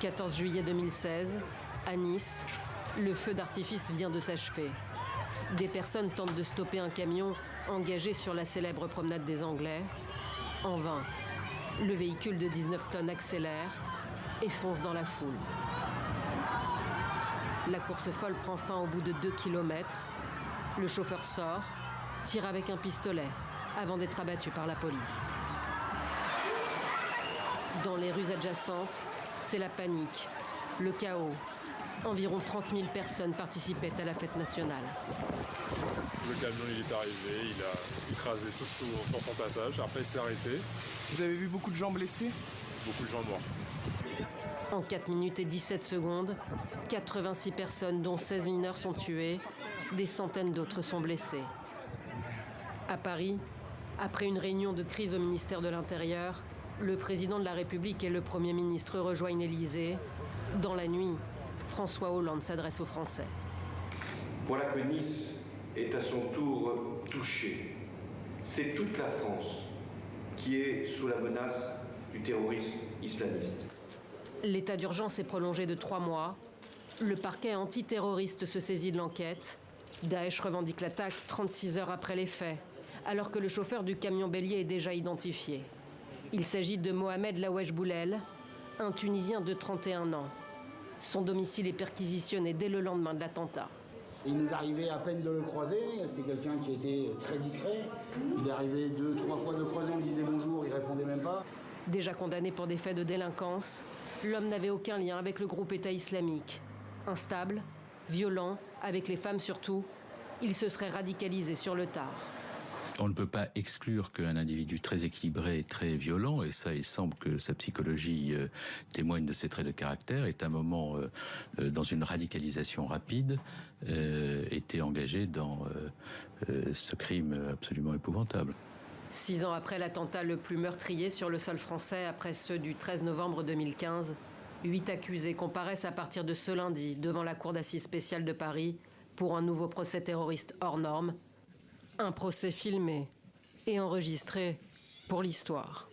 14 juillet 2016, à Nice, le feu d'artifice vient de s'achever. Des personnes tentent de stopper un camion engagé sur la célèbre promenade des Anglais. En vain, le véhicule de 19 tonnes accélère et fonce dans la foule. La course folle prend fin au bout de 2 kilomètres. Le chauffeur sort, tire avec un pistolet avant d'être abattu par la police. Dans les rues adjacentes, c'est la panique, le chaos. Environ 30 000 personnes participaient à la fête nationale. Le camion il est arrivé, il a écrasé tout sur son passage, après il s'est arrêté. Vous avez vu beaucoup de gens blessés? Beaucoup de gens morts. En 4 minutes et 17 secondes, 86 personnes, dont 16 mineurs, sont tuées. Des centaines d'autres sont blessés. À Paris, après une réunion de crise au ministère de l'Intérieur, le président de la République et le Premier ministre rejoignent l'Élysée. Dans la nuit, François Hollande s'adresse aux Français. Voilà que Nice est à son tour touchée. C'est toute la France qui est sous la menace du terrorisme islamiste. L'état d'urgence est prolongé de 3 mois. Le parquet antiterroriste se saisit de l'enquête. Daesh revendique l'attaque 36 heures après les faits, alors que le chauffeur du camion bélier est déjà identifié. Il s'agit de Mohamed Lawesh Boulel, un Tunisien de 31 ans. Son domicile est perquisitionné dès le lendemain de l'attentat. Il nous arrivait à peine de le croiser, c'était quelqu'un qui était très discret. Il est arrivé 2-3 fois de le croiser, on lui disait bonjour, il répondait même pas. Déjà condamné pour des faits de délinquance, l'homme n'avait aucun lien avec le groupe État islamique. Instable, violent, avec les femmes surtout, il se serait radicalisé sur le tard. On ne peut pas exclure qu'un individu très équilibré et très violent, et ça il semble que sa psychologie témoigne de ses traits de caractère, est à un moment dans une radicalisation rapide, était engagé dans ce crime absolument épouvantable. 6 ans après l'attentat le plus meurtrier sur le sol français, après ceux du 13 novembre 2015, 8 accusés comparaissent à partir de ce lundi devant la cour d'assises spéciale de Paris pour un nouveau procès terroriste hors norme. Un procès filmé et enregistré pour l'histoire.